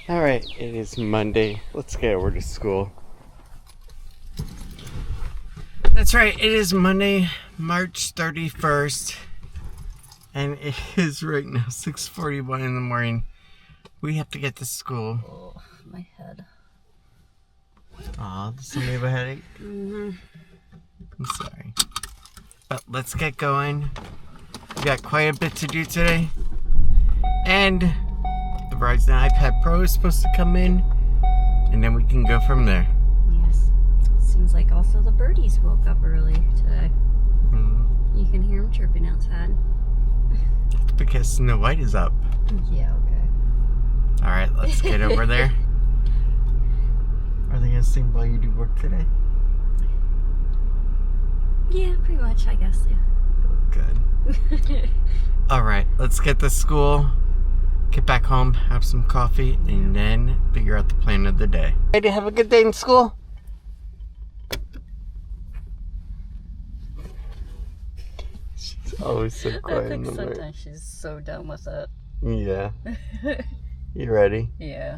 Alright, it is Monday. Let's get over to school. That's right, it is Monday, March 31st. And it is right now 6:41 in the morning. We have to get to school. Oh, my head. Aw, does somebody have a headache? Mm-hmm. I'm sorry. But let's get going. We got quite a bit to do today. And the Verizon iPad Pro is supposed to come in. And then we can go from there. Yes. Seems like also the birdies woke up early today. Mm-hmm. You can hear them chirping outside. It's because Snow White is up. Yeah, okay. Alright, let's get over there. Are they going to sing while you do work today? Yeah, pretty much, I guess, yeah. Good. Alright, let's get to school, get back home, have some coffee, and then figure out the plan of the day. Ready to have a good day in school? She's always so quiet. I think sometimes she's so done with it. Yeah. You ready? Yeah.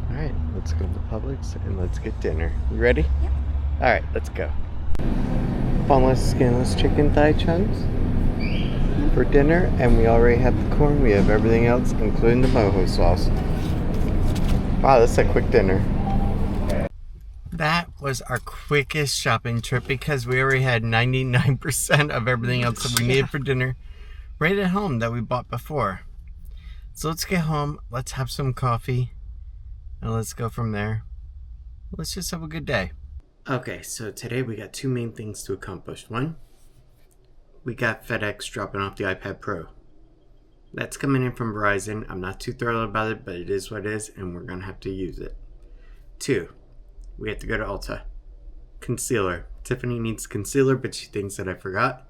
Alright, let's go to Publix and let's get dinner. You ready? Yep. Alright, let's go. Boneless, skinless chicken thigh chunks for dinner, and we already have the corn. We have everything else, including the mojo sauce. Wow, that's a quick dinner. That was our quickest shopping trip because we already had 99% of everything else that we needed for dinner right at home that we bought before. So let's get home, let's have some coffee, and let's go from there. Let's just have a good day. Okay, so today we got two main things to accomplish. One, we got FedEx dropping off the iPad Pro. That's coming in from Verizon. I'm not too thrilled about it, but it is what it is, and we're going to have to use it. Two, we have to go to Ulta. Concealer. Tiffany needs concealer, but she thinks that I forgot.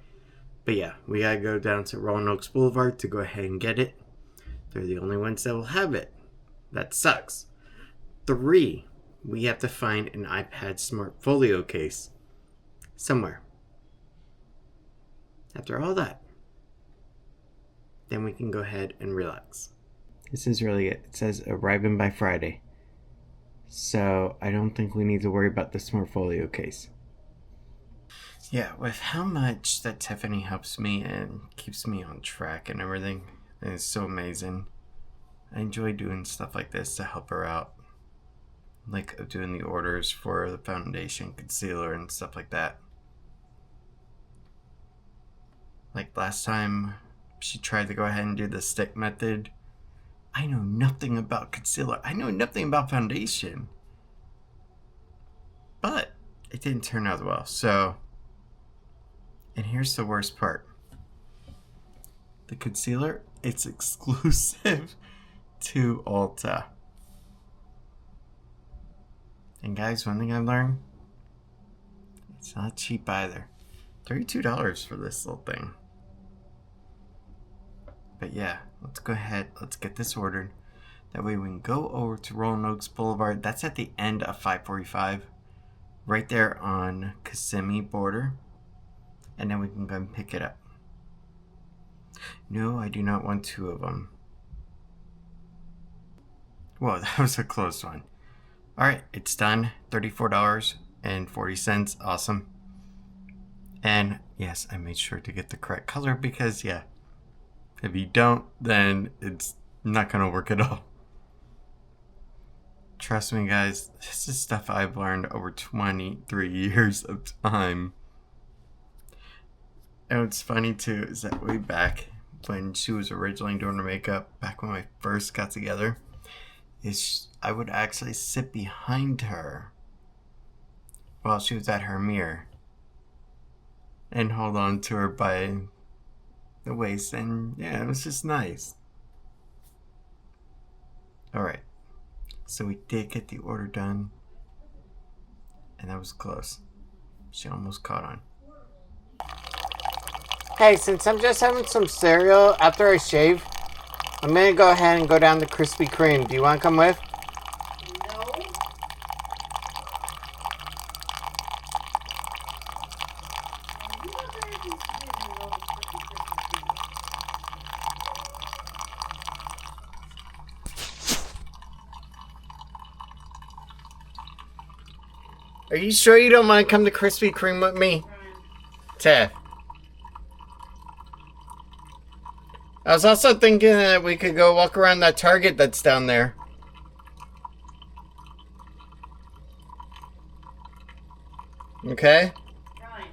But yeah, we got to go down to Rolling Oaks Boulevard to go ahead and get it. They're the only ones that will have it. That sucks. 3, we have to find an iPad Smart Folio case somewhere. After all that, then we can go ahead and relax. This is really it. It says arriving by Friday. So I don't think we need to worry about the Smart Folio case. Yeah, with how much that Tiffany helps me and keeps me on track and everything, it's so amazing. I enjoy doing stuff like this to help her out. Like doing the orders for the foundation, concealer, and stuff like that. Like last time, she tried to go ahead and do the stick method. I know nothing about concealer. I know nothing about foundation. But it didn't turn out well. So, and here's the worst part. The concealer, it's exclusive to Ulta. And guys, one thing I've learned, it's not cheap either. $32 for this little thing. But yeah, let's go ahead, let's get this ordered. That way we can go over to Rolling Oaks Boulevard. That's at the end of 545. Right there on Kissimmee border. And then we can go and pick it up. No, I do not want 2 of them. Whoa, that was a close one. Alright, it's done. $34.40. Awesome. And yes, I made sure to get the correct color because, yeah, if you don't, then it's not going to work at all. Trust me, guys, this is stuff I've learned over 23 years of time. And what's funny, too, is that way back when she was originally doing her makeup, back when we first got together, is I would actually sit behind her while she was at her mirror and hold on to her by the waist, and yeah, it was just nice. Alright, so we did get the order done, and that was close. She almost caught on. Hey, since I'm just having some cereal after I shave, I'm gonna go ahead and go down to Krispy Kreme. Do you want to come with? No. Are you sure you don't want to come to Krispy Kreme with me? Tiff. I was also thinking that we could go walk around that Target that's down there. Okay? Fine.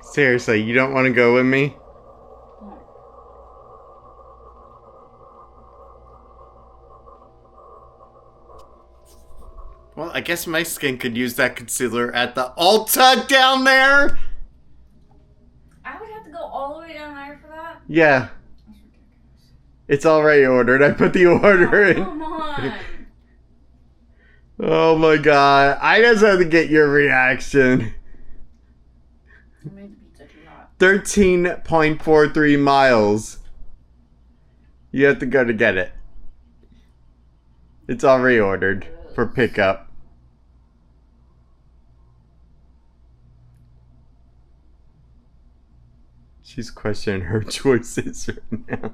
Seriously, you don't want to go with me? Well, I guess my skin could use that concealer at the Ulta down there. I would have to go all the way down there for that? Yeah. It's already ordered. I put the order in. Come on. Oh my god. I just had to get your reaction. 13.43 miles. You have to go to get it. It's already ordered for pickup. She's questioning her choices right now.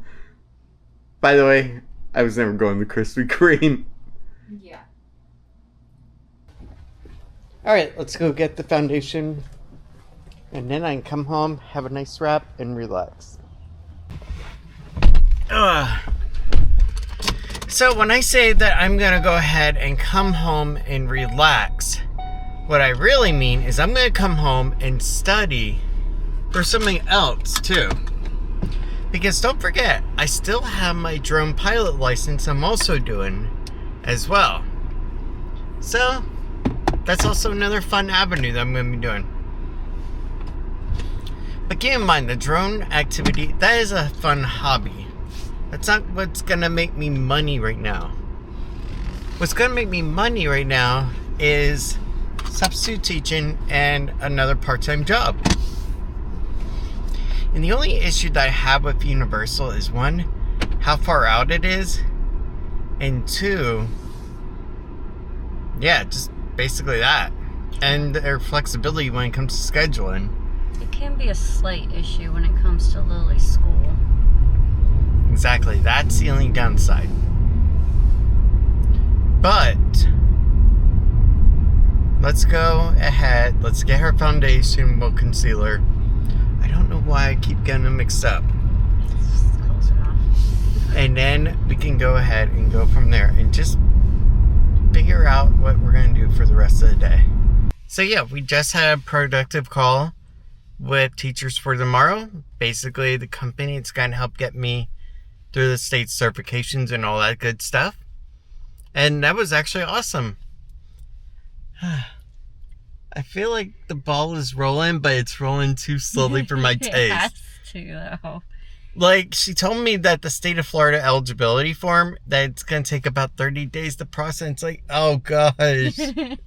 By the way, I was never going to Krispy Kreme. Yeah. Alright, let's go get the foundation. And then I can come home, have a nice wrap, and relax. So when I say that I'm going to go ahead and come home and relax, what I really mean is I'm going to come home and study for something else too. Because don't forget, I still have my drone pilot license I'm also doing as well. So that's also another fun avenue that I'm going to be doing. But keep in mind, the drone activity, that is a fun hobby. That's not what's going to make me money right now. What's going to make me money right now is substitute teaching and another part-time job. And the only issue that I have with Universal is, one, how far out it is, and two, yeah, just basically that. And their flexibility when it comes to scheduling. It can be a slight issue when it comes to Lily's school. Exactly, that's the only downside. But let's go ahead, let's get her foundation with concealer. I don't know why I keep getting them mixed up. It's close enough. And then we can go ahead and go from there and just figure out what we're going to do for the rest of the day. So yeah, we just had a productive call with Teachers for Tomorrow. Basically, the company that's going to help get me through the state certifications and all that good stuff. And that was actually awesome. I feel like the ball is rolling, but it's rolling too slowly for my taste. It has to, though. Like, she told me that the state of Florida eligibility form, that it's going to take about 30 days to process. It's like, oh gosh. In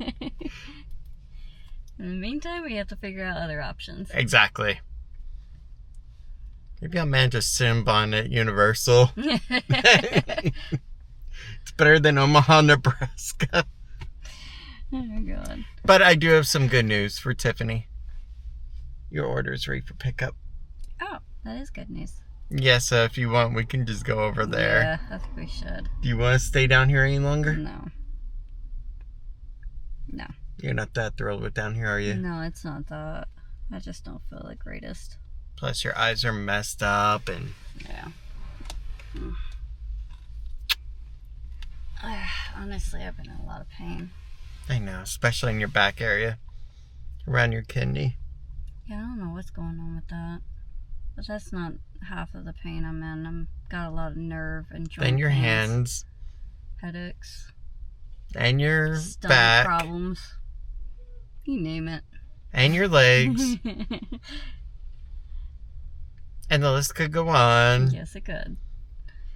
the meantime, we have to figure out other options. Exactly. Maybe I'll manage a Cinnabon at Universal. It's better than Omaha, Nebraska. Oh my god. But I do have some good news for Tiffany. Your order is ready for pickup. Oh, that is good news. Yeah, so if you want, we can just go over there. Yeah, I think we should. Do you want to stay down here any longer? No. No. You're not that thrilled with down here, are you? No, it's not that. I just don't feel the greatest. Plus your eyes are messed up and... Yeah. Honestly, I've been in a lot of pain. I know, especially in your back area. Around your kidney. Yeah, I don't know what's going on with that. But that's not half of the pain I'm in. I've got a lot of nerve and joint And your pains, hands. headaches. And your Stomach back. problems. You name it. And your legs. And the list could go on. Yes, it could.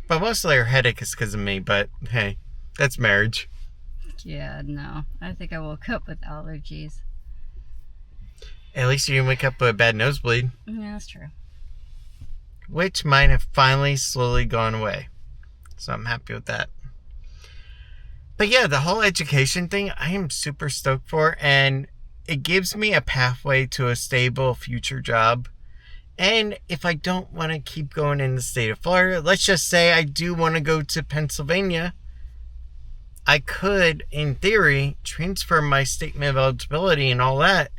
But mostly her headache is because of me, but hey, that's marriage. Yeah, no. I think I woke up with allergies. At least you didn't wake up with a bad nosebleed. Yeah, that's true. Which mine have finally slowly gone away. So I'm happy with that. But yeah, the whole education thing, I am super stoked for. And it gives me a pathway to a stable future job. And if I don't want to keep going in the state of Florida, let's just say I do want to go to Pennsylvania, I could, in theory, transfer my statement of eligibility and all that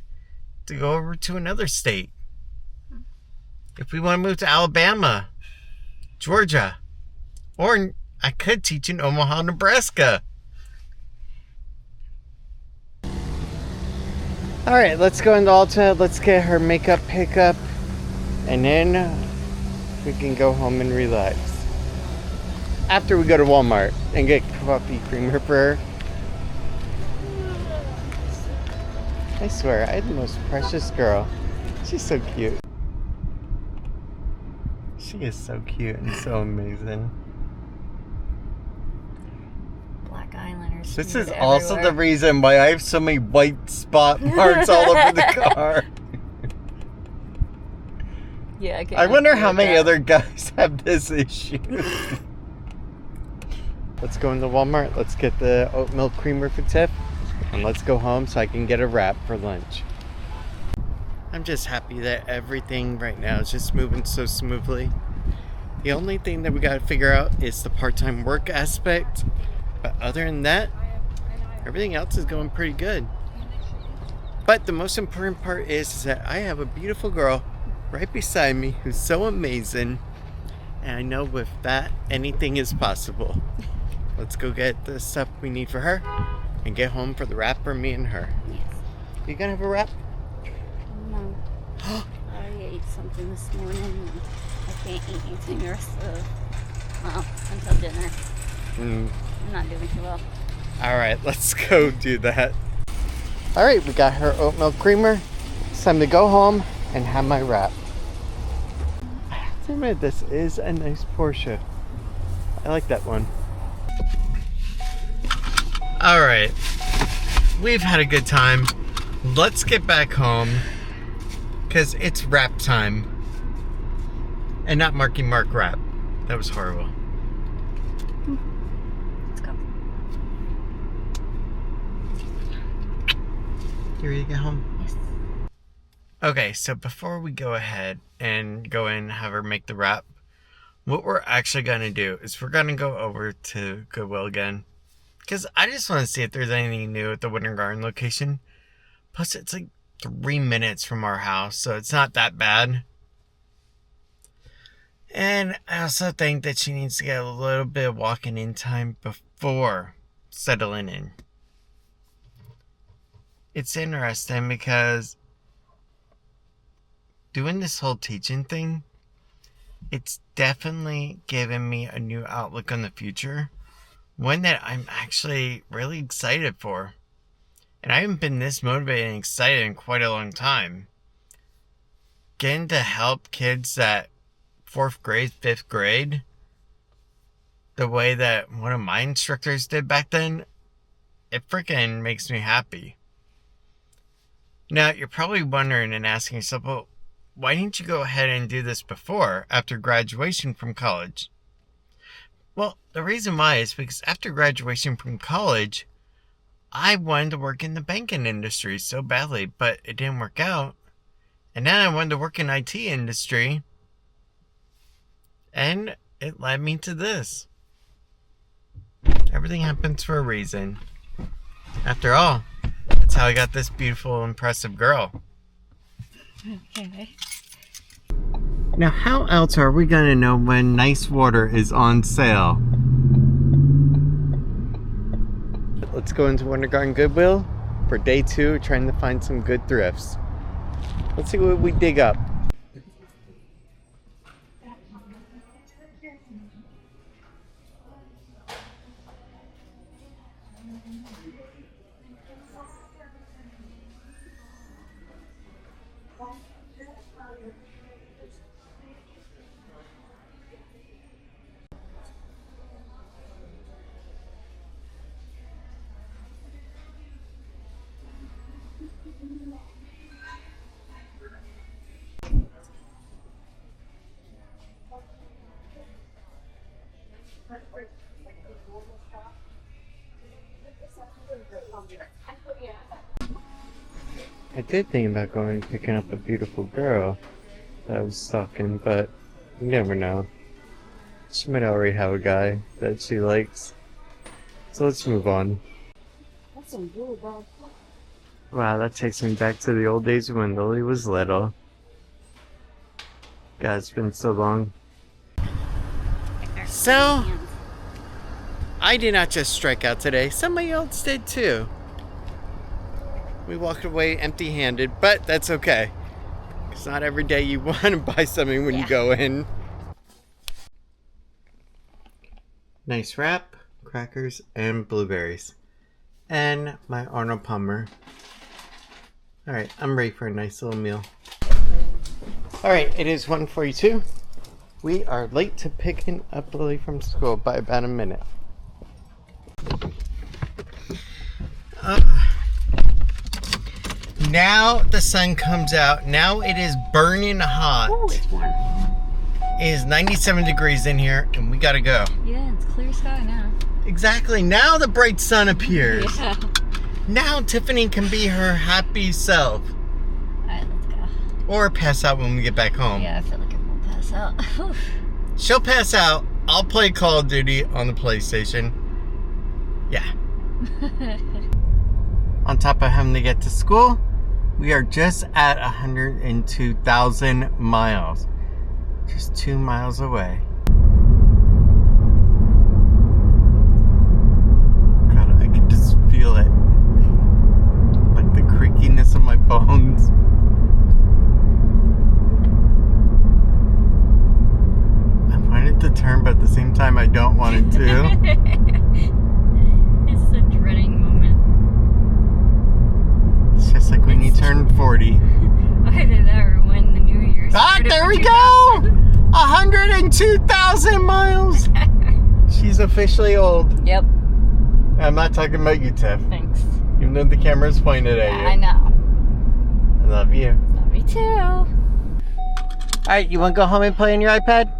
to go over to another state. If we want to move to Alabama, Georgia, or I could teach in Omaha, Nebraska. All right, let's go into Ulta. Let's get her makeup pickup, and then we can go home and relax. After we go to Walmart and get coffee creamer for her. I swear, I had the most precious girl. She's so cute. She is so cute and so amazing. Black eyeliner. This is also the reason why I have so many white spot marks all over the car. Yeah, I wonder how many other guys have this issue. Let's go into Walmart. Let's get the oat milk creamer for Tiff. And let's go home so I can get a wrap for lunch. I'm just happy that everything right now is just moving so smoothly. The only thing that we got to figure out is the part-time work aspect. But other than that, everything else is going pretty good. But the most important part is that I have a beautiful girl right beside me who's so amazing. And I know with that, anything is possible. Let's go get the stuff we need for her and get home for the wrap for me and her. Yes. You gonna have a wrap? No. I already ate something this morning and I can't eat anything the rest of until dinner. I'm not doing too well. Alright, let's go do that. Alright, we got her oat milk creamer. It's time to go home and have my wrap. I have to admit, this is a nice Porsche. I like that one. Alright, we've had a good time. Let's get back home because it's wrap time. And not Marky Mark wrap. That was horrible. Let's go. You ready to get home? Yes. Okay, so before we go ahead and go in and have her make the wrap, what we're actually going to do is we're going to go over to Goodwill again. Because I just want to see if there's anything new at the Winter Garden location. Plus, it's like 3 minutes from our house, so it's not that bad. And I also think that she needs to get a little bit of walking in time before settling in. It's interesting because doing this whole teaching thing, it's definitely given me a new outlook on the future. One that I'm actually really excited for. And I haven't been this motivated and excited in quite a long time. Getting to help kids at 4th grade, 5th grade, the way that one of my instructors did back then, it freaking makes me happy. Now, you're probably wondering and asking yourself, well, why didn't you go ahead and do this before, after graduation from college? Well, the reason why is because after graduation from college, I wanted to work in the banking industry so badly, but it didn't work out. And then I wanted to work in IT industry, and it led me to this. Everything happens for a reason. After all, that's how I got this beautiful, impressive girl. Okay. Now, how else are we going to know when nice water is on sale? Let's go into Winter Garden Goodwill for day 2, trying to find some good thrifts. Let's see what we dig up. I did think about going and picking up a beautiful girl, that I was stalking, but you never know. She might already have a guy that she likes. So let's move on. That's some really bad. Wow, that takes me back to the old days when Lily was little. God, it's been so long. So, I did not just strike out today. Somebody else did too. We walked away empty-handed, but that's okay. It's not every day you want to buy something when you go in. Nice wrap, crackers, and blueberries. And my Arnold Palmer. Alright, I'm ready for a nice little meal. Alright, it is 1:42. We are late to picking up Lily from school by about a minute. Now the sun comes out. Now it is burning hot. Oh, it's warm. It is 97 degrees in here, and we gotta go. Yeah, it's clear sky now. Exactly. Now the bright sun appears. Yeah. Now Tiffany can be her happy self. Alright, let's go. Or pass out when we get back home. Yeah, I feel like I won't pass out. She'll pass out. I'll play Call of Duty on the PlayStation. Yeah. On top of having to get to school, we are just at 102,000 miles. Just 2 miles away. God, I can just feel it. Like the creakiness of my bones. I wanted to turn, but at the same time I don't want it to. It's a dreading moment. It's just like when you turn 40. Either that or when the New Year's. Ah, there we go! 102,000 miles! She's officially old. Yep. I'm not talking about you, Tiff. Thanks. Even though the camera's pointed at you. I know. I love you. Love you too. Alright, you want to go home and play on your iPad?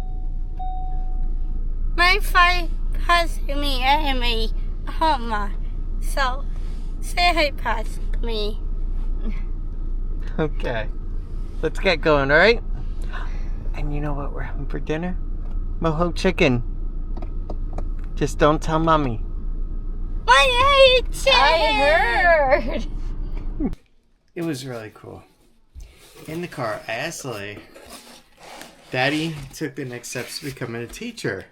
My father passed me and me home, so say hi past me. Okay. Let's get going, alright? And you know what we're having for dinner? Mojo chicken. Just don't tell Mommy. My chicken. I heard. It was really cool. In the car, I asked Lily, Daddy took the next steps to becoming a teacher.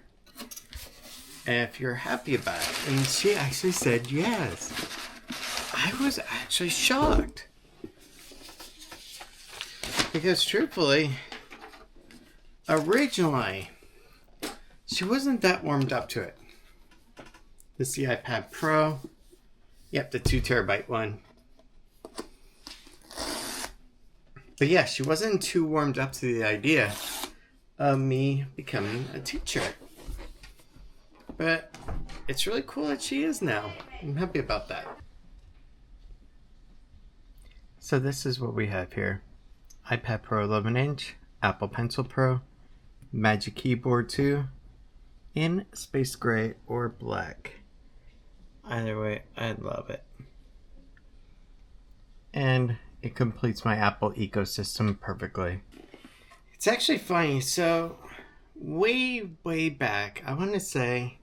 And if you're happy about it. And she actually said yes. I was actually shocked. Because truthfully, originally, she wasn't that warmed up to it. This is the iPad Pro. Yep, the 2 terabyte one. But yeah, she wasn't too warmed up to the idea of me becoming a teacher. But it's really cool that she is now. I'm happy about that. So this is what we have here. iPad Pro 11-inch, Apple Pencil Pro, Magic Keyboard 2, in space gray or black. Either way, I love it. And it completes my Apple ecosystem perfectly. It's actually funny, so way back, I want to say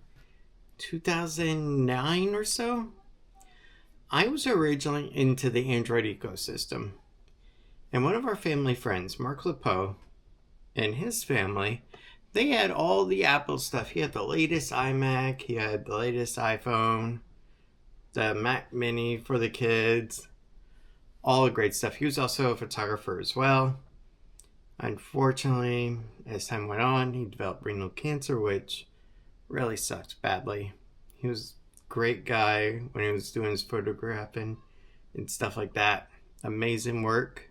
2009 or so, I was originally into the Android ecosystem. And one of our family friends, Mark Lepeau, and his family, they had all the Apple stuff. He had the latest iMac, he had the latest iPhone, the Mac Mini for the kids, all the great stuff. He was also a photographer as well. Unfortunately, as time went on, he developed renal cancer, which really sucked badly. He was a great guy when he was doing his photographing and stuff like that. Amazing work.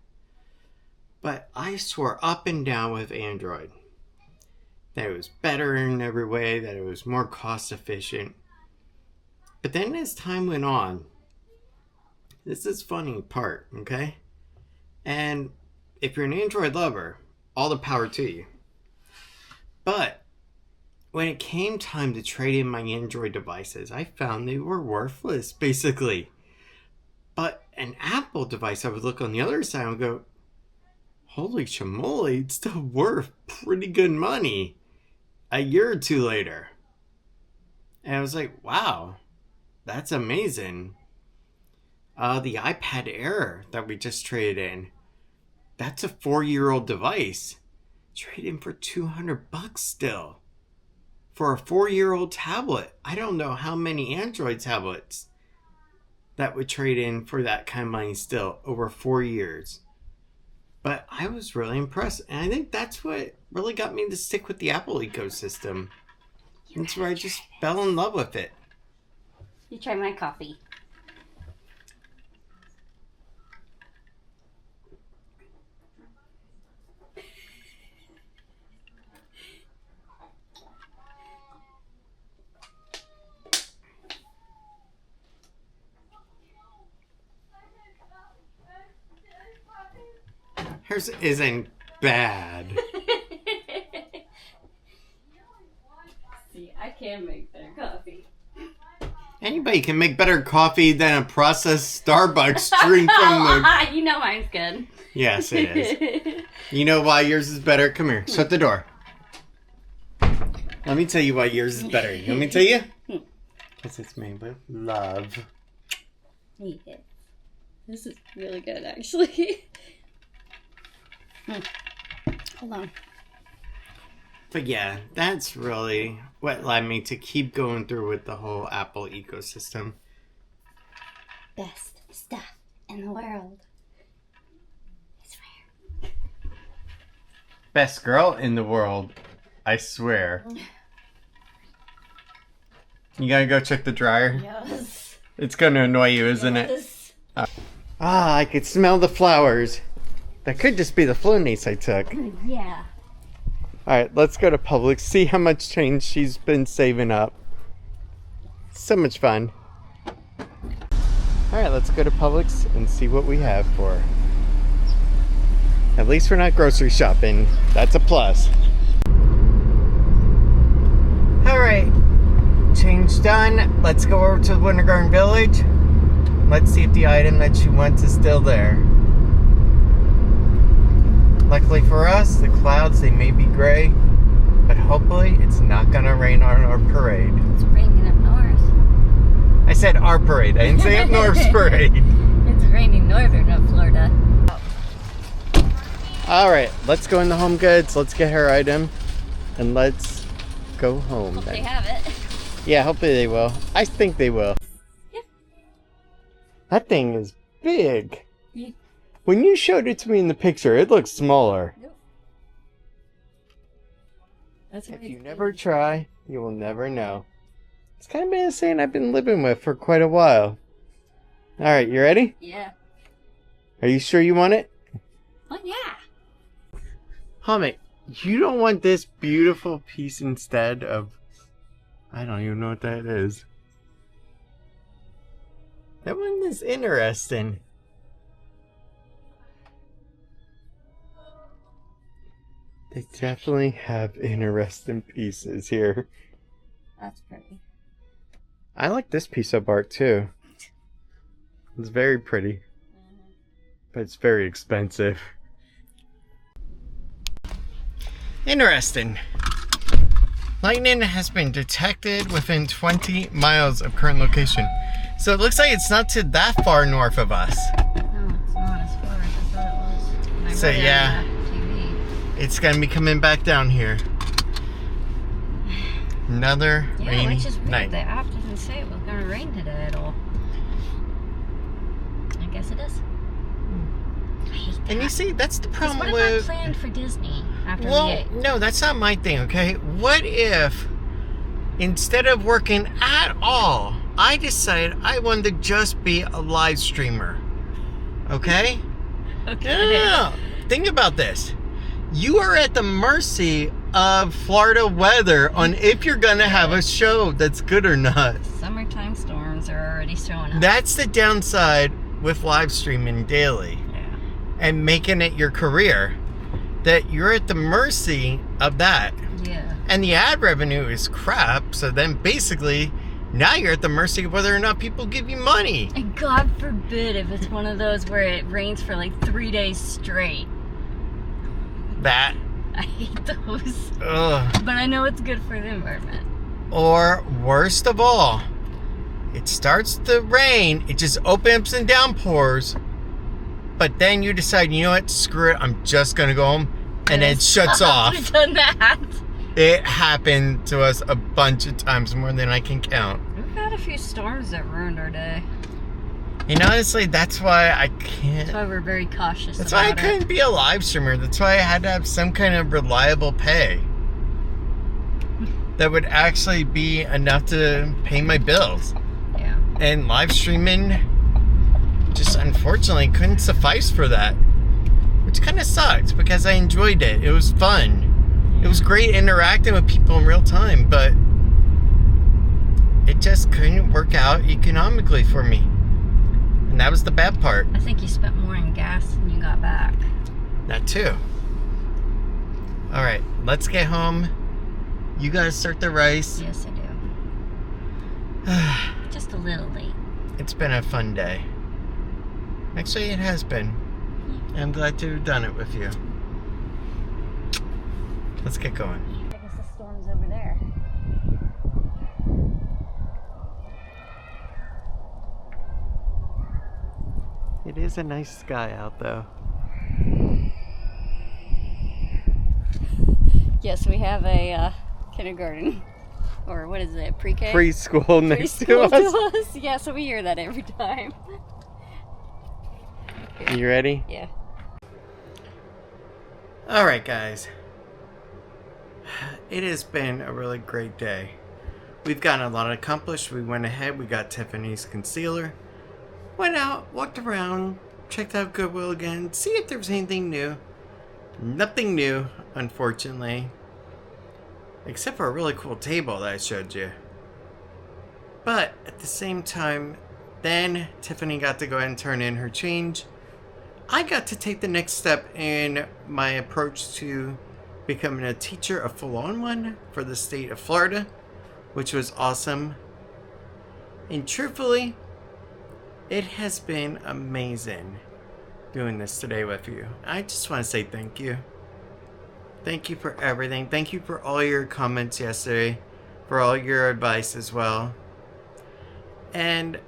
But I swore up and down with Android that it was better in every way, that it was more cost efficient. But then as time went on, this is funny part, okay? And if you're an Android lover, all the power to you. But when it came time to trade in my Android devices, I found they were worthless, basically. But an Apple device, I would look on the other side and go, holy chamoly, it's still worth pretty good money a year or two later. And I was like, wow, that's amazing. The iPad Air that we just traded in, that's a 4-year-old device. Trade in for $200 still. For a 4-year-old tablet. I don't know how many Android tablets that would trade in for that kind of money still over 4 years. But I was really impressed. And I think that's what really got me to stick with the Apple ecosystem. That's where I just fell in love with it. You try my coffee. Hers isn't bad. See, I can make better coffee. Anybody can make better coffee than a processed Starbucks drink from the... You know mine's good. Yes, it is. You know why yours is better? Come here. Shut the door. Let me tell you why yours is better. You want me to tell you? Because it's made with love. Yeah. This is really good, actually. Hold on. But yeah, that's really what led me to keep going through with the whole Apple ecosystem. Best stuff in the world. It's rare. Best girl in the world, I swear. You gotta go check the dryer? Yes. It's gonna annoy you, isn't it? I could smell the flowers. That could just be the Flonase I took. Yeah. Alright, let's go to Publix, see how much change she's been saving up. So much fun. Alright, let's go to Publix and see what we have for her. At least we're not grocery shopping. That's a plus. Alright, change done. Let's go over to the Winter Garden Village. Let's see if the item that she wants is still there. Luckily for us, the clouds, they may be gray, but hopefully it's not gonna rain on our parade. It's raining up north. I said our parade, I didn't say up north's parade. It's raining northern of Florida. Alright, let's go in the Home Goods, let's get her item, and let's go home. Hope then. they have it. Yeah, hopefully they will. I think they will. Yeah. That thing is big. Yeah. When you showed it to me in the picture, it looks smaller. Nope. That's If you never try, you will never know. It's kind of been a saying I've been living with for quite a while. Alright, you ready? Yeah. Are you sure you want it? Oh, yeah. Hummet, you don't want this beautiful piece instead of... I don't even know what that is. That one is interesting. They definitely have interesting pieces here. That's pretty. I like this piece of art too. It's very pretty. But it's very expensive. Interesting. Lightning has been detected within 20 miles of current location. So it looks like it's not too that far north of us. No, it's not as far as I thought it was. When I So read it on yeah. the TV. It's gonna be coming back down here. Another Yeah, rainy which is weird. night. The app didn't say it was going to rain today at all. I guess it is. I hate that. And you see, that's the 'Cause problem what if I with... planned for Disney after the Well, 8th? no, that's not my thing, okay? What if, instead of working at all, I decided I wanted to just be a live streamer? Okay? Okay. No. Think about this. You are at the mercy of Florida weather on if you're gonna have a show that's good or not. Summertime storms are already showing up. That's the downside with live streaming daily Yeah. and making it your career, that you're at the mercy of that. Yeah. And the ad revenue is crap, so then basically now you're at the mercy of whether or not people give you money. And God forbid if it's one of those where it rains for like 3 days straight. That. I hate those. Ugh. But I know it's good for the environment. Or worst of all, it starts to rain, it just opens and downpours, but then you decide, you know what, screw it, I'm just gonna go home, and then it shuts off. We've done that. It happened to us a bunch of times, more than I can count. We've had a few storms that ruined our day. And honestly, that's why I can't. That's why we're very cautious. That's why I about couldn't be a live streamer. That's why I had to have some kind of reliable pay that would actually be enough to pay my bills. Yeah. And live streaming just unfortunately couldn't suffice for that, which kind of sucks because I enjoyed it. It was fun. It was great interacting with people in real time, but it just couldn't work out economically for me. And that was the bad part. I think you spent more in gas than you got back. That too. All right, let's get home. You guys start the rice. Yes, I do. Just a little late. It's been a fun day. Actually, it has been. I'm glad to have done it with you. Let's get going. I guess the storm's over there. It is a nice sky out though. Yes, we have a kindergarten. Or what is it? Pre-K? Preschool next to Preschool us. Yeah, so we hear that every time. You ready? Yeah. Alright guys. It has been a really great day. We've gotten a lot accomplished. We went ahead, we got Tiffany's concealer. Went out, walked around, checked out Goodwill again, see if there was anything new. Nothing new, unfortunately. Except for a really cool table that I showed you. But at the same time, then Tiffany got to go ahead and turn in her change. I got to take the next step in my approach to becoming a teacher, a full-on one, for the state of Florida, which was awesome. And truthfully, it has been amazing doing this today with you. I just want to say thank you. Thank you for everything. Thank you for all your comments yesterday, for all your advice as well. And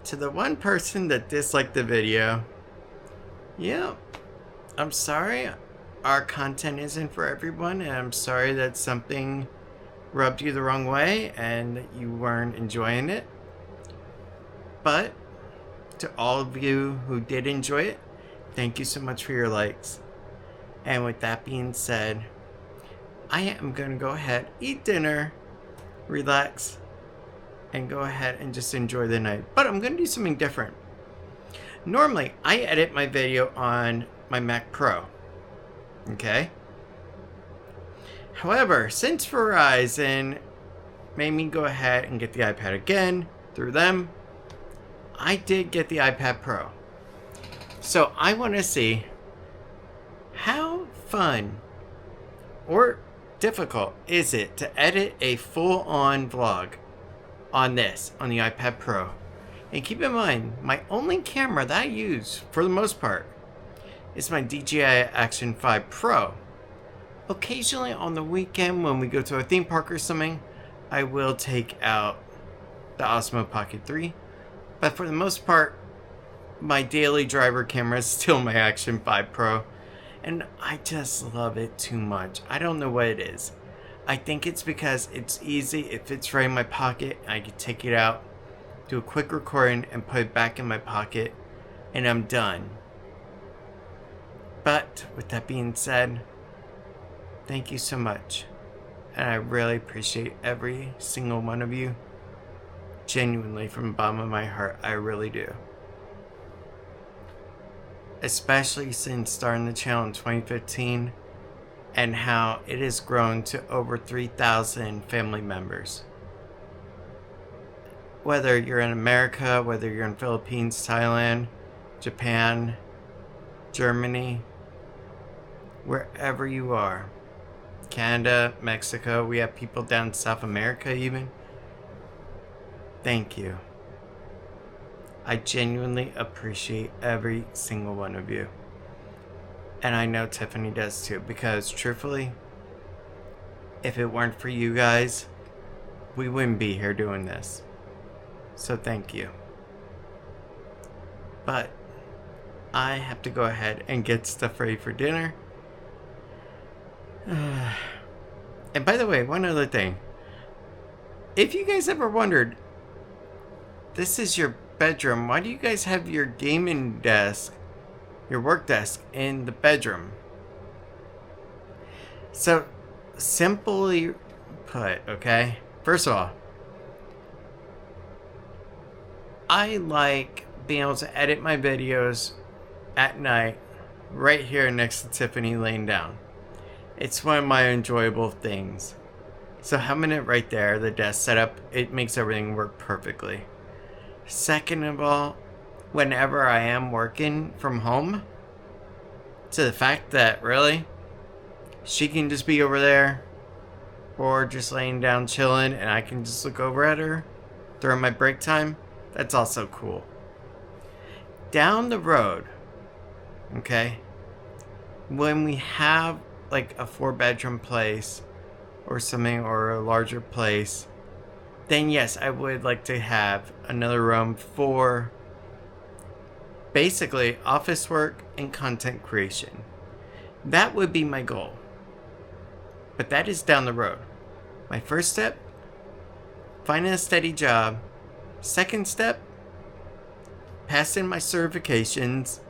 to the one person that disliked the video, yeah, I'm sorry. Our content isn't for everyone, and I'm sorry that something rubbed you the wrong way and you weren't enjoying it. But to all of you who did enjoy it, thank you so much for your likes. And with that being said, I am going to go ahead, eat dinner, relax, and go ahead and just enjoy the night. But I'm going to do something different. Normally, I edit my video on my Mac Pro. Okay? However, since Verizon made me go ahead and get the iPad again through them, I did get the iPad Pro. So I want to see how fun or difficult is it to edit a full-on vlog on this, on the iPad Pro. And keep in mind, my only camera that I use, for the most part, is my DJI Action 5 Pro. Occasionally on the weekend when we go to a theme park or something, I will take out the Osmo Pocket 3. But for the most part, my daily driver camera is still my Action 5 Pro. And I just love it too much. I don't know what it is. I think it's because it's easy, it fits right in my pocket, I can take it out, do a quick recording, and put it back in my pocket, and I'm done. But with that being said, thank you so much. And I really appreciate every single one of you. Genuinely, from the bottom of my heart, I really do. Especially since starting the channel in 2015 and how it has grown to over 3,000 family members. Whether you're in America, whether you're in Philippines, Thailand, Japan, Germany, wherever you are, Canada, Mexico, we have people down in South America even. Thank you. I genuinely appreciate every single one of you. And I know Tiffany does too, because truthfully, if it weren't for you guys, we wouldn't be here doing this. So thank you. But I have to go ahead and get stuff ready for dinner. And by the way, one other thing. If you guys ever wondered, this is your bedroom. Why do you guys have your gaming desk, your work desk, in the bedroom? So, simply put, okay? First of all, I like being able to edit my videos at night right here next to Tiffany laying down. It's one of my enjoyable things. So having it right there, the desk setup, it makes everything work perfectly. Second of all, whenever I am working from home, to the fact that really, she can just be over there or just laying down chilling and I can just look over at her during my break time, that's also cool. Down the road, okay, when we have like a 4-bedroom place or something, or a larger place, then yes, I would like to have another room for basically office work and content creation. That would be my goal. But that is down the road. My first step, finding a steady job. Second step, passing my certifications.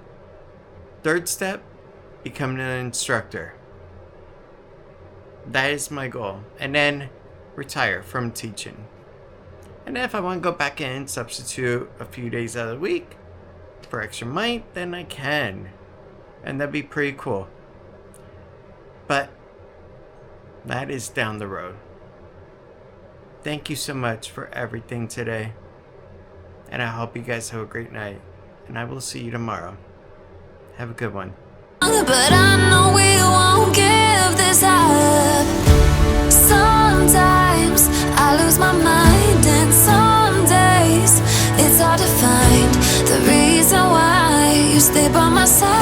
Third step, becoming an instructor. That is my goal. And then retire from teaching. And then if I want to go back in and substitute a few days out of the week for extra money, then I can. And that'd be pretty cool. But that is down the road. Thank you so much for everything today. And I hope you guys have a great night. And I will see you tomorrow. Have a good one. But I know we won't give this up. Sometimes I lose my mind, and some days it's hard to find the reason why you stay by my side.